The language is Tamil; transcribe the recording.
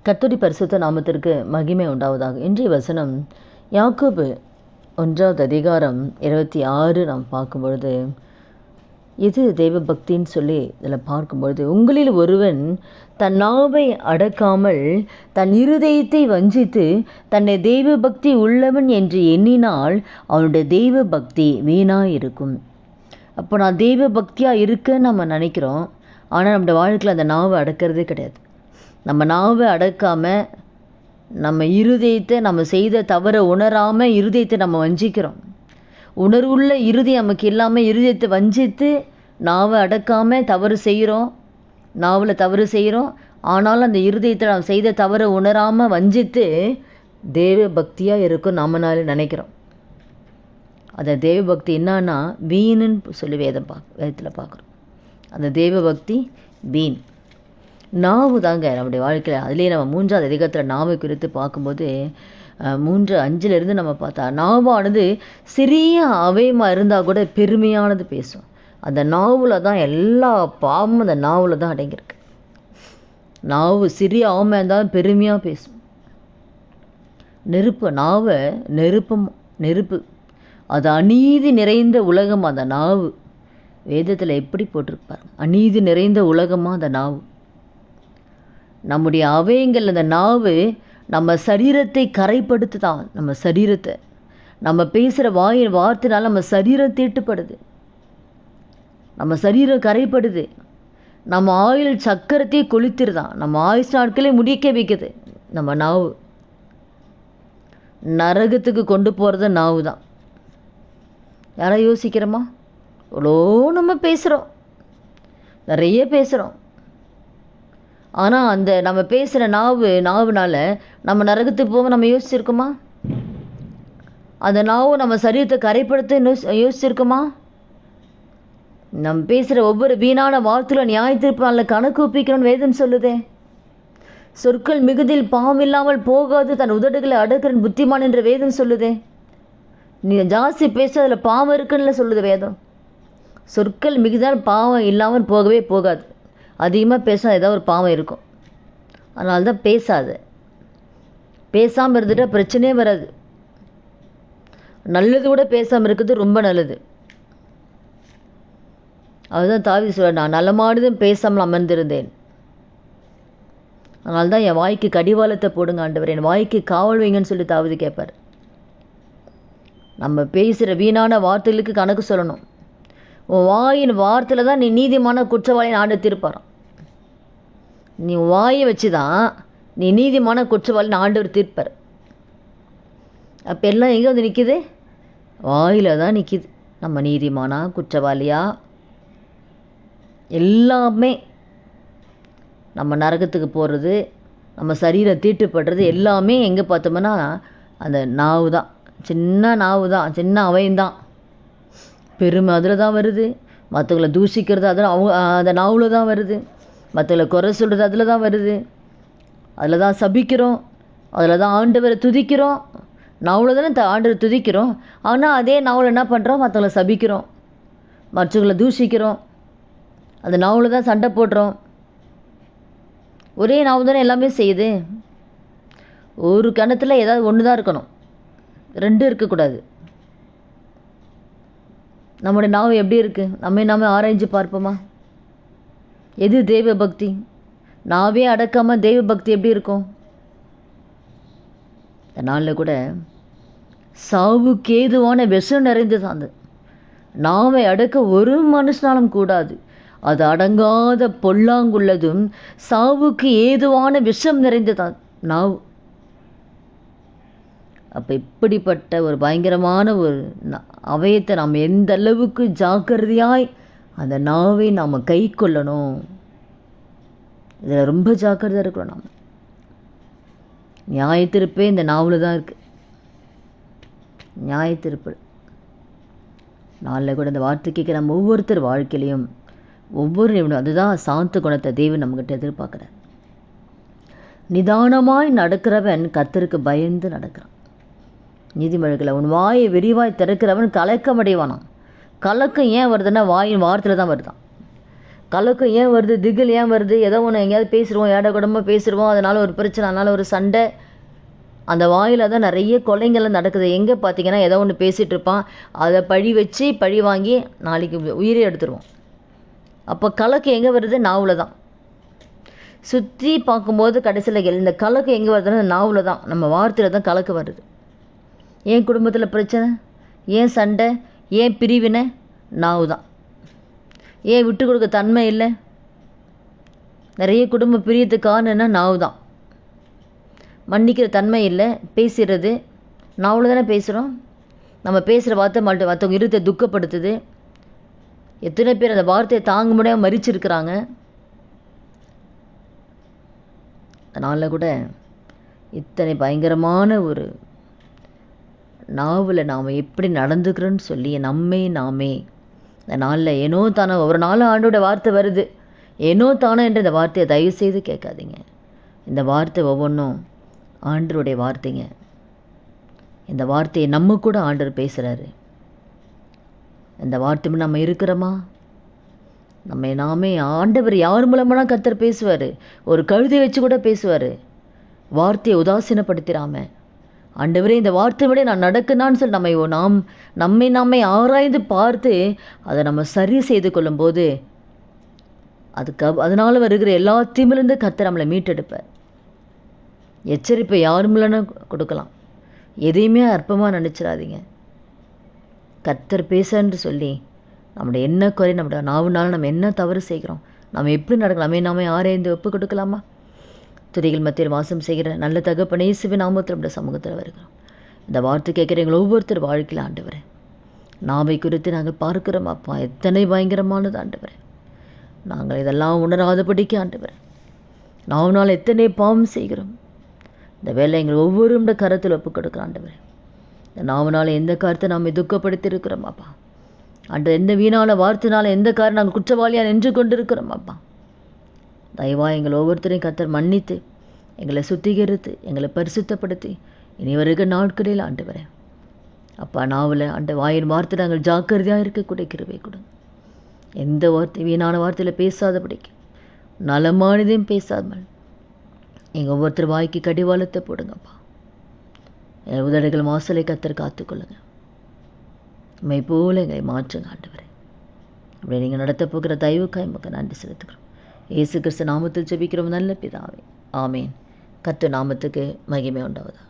கர்த்தருடைய பரிசுத்த நாமத்திற்கு மகிமை உண்டாவதாக. இன்றைய வசனம் யாக்கோபு 1வது அதிகாரம் 26 நாம் பார்க்கும்பொழுது, இது தெய்வ பக்தின்னு சொல்லி இதில் பார்க்கும்பொழுது, உங்களில் ஒருவன் தன் நாவை அடக்காமல் தன் இருதயத்தை வஞ்சித்து தன்னை தெய்வ பக்தி உள்ளவன் என்று எண்ணினால் அவனுடைய தெய்வ பக்தி வீணாக இருக்கும். அப்போ நான் தெய்வ பக்தியாக இருக்கேன்னு நம்ம நினைக்கிறோம், ஆனால் நம்முடைய வாழ்க்கையில் அந்த நாவை அடக்கிறதே கிடையாது. நம்ம நாவை அடக்காமல் நம்ம இருதயத்தை நம்ம செய்த தவறை உணராமல் இருதயத்தை நம்ம வஞ்சிக்கிறோம். உணர்வுள்ள இருதயம் நமக்கு இல்லாமல் இருதயத்தை வஞ்சித்து நாவை அடக்காமல் தவறு செய்கிறோம், நாவில் தவறு செய்கிறோம். ஆனாலும் அந்த இருதயத்தை நாம் செய்த தவறை உணராமல் வஞ்சித்து தெய்வ பக்தியாக இருக்கும் நம்மனால நினைக்கிறோம். அந்த தெய்வ பக்தி என்னன்னா வீணுன்னு சொல்லி வேதத்தில் பார்க்குறோம். அந்த தெய்வ பக்தி வீண். நாவு தாங்க நம்முடைய வாழ்க்கையில். அதுலேயே நம்ம 3வது அதிகாரத்தில் நாவை குறித்து பார்க்கும்போது 3:5 நம்ம பார்த்தா, நாவானது சிறிய அவயமாக இருந்தால் கூட பெருமையானது பேசும். அந்த நாவில் தான் எல்லா பாவமும் அந்த நாவில் தான் அடங்கியிருக்கு. நாவு சிறிய அவமாக இருந்தாலும் பெருமையாக பேசும். நெருப்பு, நாவை நெருப்பு, அது அநீதி நிறைந்த உலகம். அந்த நாவு வேதத்தில் எப்படி போட்டிருப்பார், அநீதி நிறைந்த உலகமாக அந்த நாவு. நம்முடைய அவயங்கள் அந்த நாவு நம்ம சரீரத்தை கரைப்படுத்துதான். நம்ம சரீரத்தை, நம்ம பேசுகிற வார்த்தைனால நம்ம சரீரம் தீட்டுப்படுது, நம்ம சரீரம் கரைப்படுது. நம்ம ஆயுள் சக்கரத்தை கொளுத்திருதான், நம்ம ஆயுஷ் நாட்களே முடிக்க வைக்குது. நம்ம நாவு நரகத்துக்கு கொண்டு போகிறது நாவு தான். யாராவது யோசிக்கிறோமா? இவ்வளோ நம்ம பேசுகிறோம், நிறைய பேசுகிறோம். ஆனால் அந்த நம்ம பேசுகிற நாவுனால நம்ம நரகத்துக்கு போக நம்ம யோசிச்சிருக்கோமா? அந்த நாவு நம்ம சரீரத்தை கரைப்படுத்த யோசிச்சிருக்கோமா? நம்ம பேசுகிற ஒவ்வொரு வீணான வார்த்தையில நியாயத்தீர்ப்பு நல்ல கணக்கு ஒப்பிக்கணும்னு வேதம் சொல்லுதே. சொற்கள் மிகுதில் பாவம் இல்லாமல் போகாது, தன் உதடுகளை அடக்கிறன் புத்திமான் என்ற வேதம் சொல்லுதே. நீ ஜாஸ்தி பேச அதில் பாவம் இருக்குன்னு சொல்லுது வேதம். சொற்கள் மிகுதால் பாவம் இல்லாமல் போகவே போகாது. அதிகமாக பேசினா ஏதாவது ஒரு பாவம் இருக்கும். அதனால தான் பேசாது. பேசாமல் இருந்துட்டால் பிரச்சனையே வராது. நல்லது கூட பேசாமல் இருக்கிறது ரொம்ப நல்லது. அதுதான் தாவீது சொல்ல, நான் நலமானதும் பேசாமல் அமர்ந்திருந்தேன். அதனால தான் என் வாய்க்கு கடிவாளத்தை போடுங்க ஆண்டவர், என் வாய்க்கு காவல் வைங்கன்னு சொல்லி தாவீது கேட்பார். நம்ம பேசுகிற வீணான வார்த்தைகளுக்கு கணக்கு சொல்லணும். உன் வாயின் வார்த்தையில் தான் நீ நீதிமான குற்றவாளியை ஆண்டு தீர்ப்பாராம். நீ வாயை வச்சு தான் நீ நீதிமான குற்றவாளின்னு ஆண்டவர் தீர்ப்பார். அப்போ எல்லாம் எங்கே வந்து நிற்கிது? வாயில் தான் நிற்கிது. நம்ம நீதிமானா குற்றவாளியா, எல்லாமே நம்ம நரகத்துக்கு போகிறது, நம்ம சரீரம் தீட்டுப்படுறது எல்லாமே எங்கே பார்த்தோம்னா அந்த நாவு தான். சின்ன நாவு தான், சின்ன அவயம்தான். பெருமை அதில் தான் வருது. மற்றவங்களை தூஷிக்கிறது அதில் அந்த நாவில் தான் வருது. மற்றவங்களை குறை சொல்கிறது அதில் தான் வருது. அதில் தான் சபிக்கிறோம், அதில் தான் ஆண்டவரை துதிக்கிறோம். நாவில் தானே ஆண்டவரை துதிக்கிறோம். ஆனால் அதே நாவில் என்ன பண்ணுறோம்? மற்றவங்களை சபிக்கிறோம், மற்றவங்களை தூஷிக்கிறோம். அந்த நாவில் தான் சண்டை போடுறோம். ஒரே நாவு தானே எல்லாமே செய்யுது. ஒரு கணத்தில் ஏதாவது ஒன்று தான் இருக்கணும், 2 இருக்கக்கூடாது. நம்முடைய நாவு எப்படி இருக்குது? நம்ம ஆராய்ஞ்சு பார்ப்போமா? எது தெய்வ பக்தி? நாவே அடக்காமல் தெய்வ பக்தி எப்படி இருக்கும்? இந்த நாளில் கூட சாவுக்கு ஏதுவான விஷம் நிறைந்தது அந்த நாவை அடக்க ஒரு மனுஷனாலும் கூடாது. அது அடங்காத பொல்லாங்குள்ளதும் சாவுக்கு ஏதுவான விஷம் நிறைந்ததான் நாவு. அப்போ இப்படிப்பட்ட ஒரு பயங்கரமான ஒரு அவயத்தை நாம் எந்த அளவுக்கு ஜாக்கிரதையாய் அந்த நாவை நாம் கை கொள்ளணும். இதில் ரொம்ப ஜாக்கிரதையாக இருக்கிறோம். நாம் நியாயத்தீர்ப்பே இந்த நாவில் தான் இருக்குது. நியாயத்தீர்ப்பு நாளில் கூட இந்த வார்த்தை கேட்க நம்ம ஒவ்வொருத்தர் வாழ்க்கையிலையும் ஒவ்வொரு நிமிடம் அதுதான் சாந்த குணத்தை தேவன் நம்மகிட்ட எதிர்பார்க்குறார். நிதானமாய் நடக்கிறவன் கர்த்தருக்கு பயந்து நடக்கிறான். நீதிமொழிகளை, உன் வாயை விரிவாய் திறக்கிறவன் கலக்கமடைவானான். கலக்கம் ஏன் வருதுன்னா வாயின் வார்த்தையில் தான் வருதான். கலக்கம் ஏன் வருது, திகில் ஏன் வருது, ஏதோ ஒன்று எங்கேயாவது பேசிடுவோம், ஏட குடமாக பேசிடுவோம், அதனால் ஒரு பிரச்சனை, அதனால் ஒரு சண்டை. அந்த வாயில் தான் நிறைய கொலைங்கள்லாம் நடக்குது. எங்கே பார்த்தீங்கன்னா ஏதோ ஒன்று பேசிகிட்டு இருப்பான், அதை பழி வச்சு பழி வாங்கி நாளைக்கு உயிரே எடுத்துருவோம். அப்போ கலக்கம் எங்கே வருது? நாவில் தான். சுற்றி பார்க்கும்போது கடைசியில் இந்த கலக்கம் எங்கே வருதுன்னா நாவில் தான், நம்ம வார்த்தையில் தான் கலக்கம் வருது. ஏன் குடும்பத்தில் பிரச்சனை, ஏன் சண்டை, ஏன் பிரிவினை? நாவு தான். ஏன் விட்டு கொடுக்க தன்மை இல்லை? நிறைய குடும்ப பிரியத்துக்கு காரணம்னா நாவு தான். மன்னிக்கிற தன்மை இல்லை, பேசுகிறது நாவில் தானே பேசுகிறோம். நம்ம பேசுகிற வார்த்தை மற்றவங்க இருத்தை துக்கப்படுத்துது. எத்தனை பேர் அந்த வார்த்தையை தாங்க முடியாமல் மறிச்சிருக்கிறாங்க. அதனால் கூட இத்தனை பயங்கரமான ஒரு நாவில் நாம் எப்படி நடந்துக்கிறோன்னு சொல்லி நாமே இந்த நாளில் ஏனோ தானோ ஒரு நாள் ஆண்டோட வார்த்தை வருது, ஏனோ தானோ என்ற இந்த வார்த்தையை தயவு செய்து கேட்காதீங்க. இந்த வார்த்தை ஒவ்வொன்றும் ஆண்டருடைய வார்த்தைங்க. இந்த வார்த்தையை நம்ம கூட ஆண்டர் பேசுகிறாரு. இந்த வார்த்தை நம்ம இருக்கிறோமா? நாமே ஆண்டவர் யார் மூலமான கர்த்தர் பேசுவார். ஒரு கழுதை வச்சு கூட பேசுவார். வார்த்தையை உதாசீனப்படுத்திடாம, ஆண்டவரே இந்த வார்த்தை விட நான் நடக்குனான்னு சொல்லி நம்மை ஆராய்ந்து பார்த்து அதை நம்ம சரி செய்து கொள்ளும்போது அதனால் வருகிற எல்லா தீமிலிருந்து கர்த்தர் நம்மளை மீட்டெடுப்பார். எச்சரிப்பை யார் மூலம்னு கொடுக்கலாம். எதையுமே அற்பமாக நினச்சிடாதீங்க. கர்த்தர் பேசன்னு சொல்லி நம்முடைய என்ன குறை, நம்முடைய நாவுனால நம்ம என்ன தவறு செய்கிறோம், நம்ம எப்படி நடக்கலாம், நாமே ஆராய்ந்து ஒப்பு கொடுக்கலாமா? துதிகள் மத்தியில் வாசம் செய்கிற நல்ல தகப்பனே, இயேசுவின் நாமத்தில் நம்முடைய சமூகத்தில் வருகிறோம். இந்த வார்த்தை கேட்குற எங்களை ஒவ்வொருத்தர் வாழ்க்கையில் ஆண்டவரே, நாவை குறித்து நாங்கள் பார்க்கிறோம் அப்பா, எத்தனை பயங்கரமானது ஆண்டவரே. நாங்கள் இதெல்லாம் உணராதபடிக்கு ஆண்டவரே, நாவுனால் எத்தனை பாவம் செய்கிறோம். இந்த வேலை எங்கள் ஒவ்வொருடைய கரத்தில் ஒப்பு கொடுக்குற ஆண்டவரே. இந்த நாவுனால் எந்த காரியத்தை நாம் துக்கப்படுத்தி இருக்கிறோம் அப்பா. அன்று எந்த வீணான வார்த்தையினால எந்த காரணம் நாங்கள் குற்றவாளியாக நின்று கொண்டு இருக்கிறோம் அப்பா. தயவாக எங்கள் ஒவ்வொருத்தரையும் கர்த்தர் மன்னித்து எங்களை சுத்திகரித்து எங்களை பரிசுத்தப்படுத்தி இனி வருகிற நாட்களில் ஆண்டவரே அப்பா, நாவில் வாயின் வார்த்தை நாங்கள் ஜாக்கிரதையாக இருக்கக்கூடிய கிருபை கொடுங்க. எந்த வார்த்தை வீணான வார்த்தையில் பேசாதபடிக்கு, நலமானதையும் பேசாமல் எங்கள் ஒவ்வொருத்தர் வாய்க்கு கடிவாளத்தை போடுங்கப்பா. எங்கள் உதடுகள் மாசலை கர்த்தர் காத்துக்கொள்ளுங்க. உண்மை போல எங்களை மாற்றுங்க ஆண்டவரே. அப்படி நீங்கள் நடத்த போகிற தயவுக்காய் மக்கள் நன்றி செலுத்துக்கிறோம். இயேசு கிறிஸ்து நாமத்தில் ஜெபிக்கிறோம் நல்ல பிதாவே, ஆமேன். கர்த்தர் நாமத்துக்கு மகிமை உண்டாவதா.